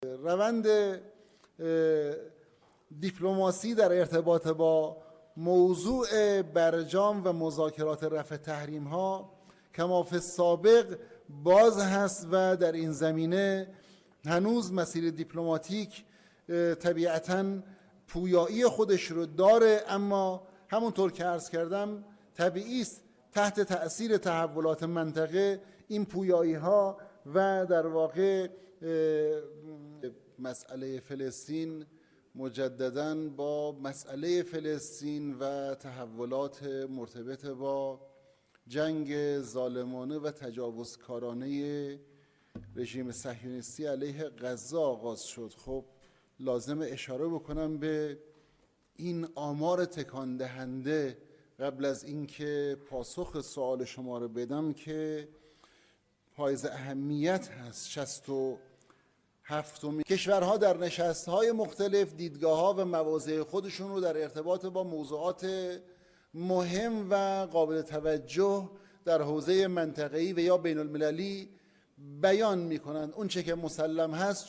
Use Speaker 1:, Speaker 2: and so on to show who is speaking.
Speaker 1: روند دیپلماسی در ارتباط با موضوع برجام و مذاکرات رفع تحریم ها کما فی السابق باز هست و در این زمینه هنوز مسیر دیپلماتیک طبیعتاً پویایی خودش رو داره، اما همونطور که عرض کردم طبیعی است تحت تأثیر تحولات منطقه این پویایی ها و در واقع مسئله فلسطین مجدداً با مسئله فلسطین و تحولات مرتبط با جنگ ظالمانه و تجاوزکارانه رژیم صهیونیستی علیه غزه آغاز شد. خب لازم اشاره بکنم به این آمار تکان دهنده قبل از اینکه پاسخ سوال شما رو بدم که حائز اهمیت هست. 67 کشورها در نشست‌های مختلف دیدگاه‌ها و مواضع خودشون رو در ارتباط با موضوعات مهم و قابل توجه در حوزه منطقه‌ای و یا بین المللی بیان می‌کنند. اون چه که مسلم هست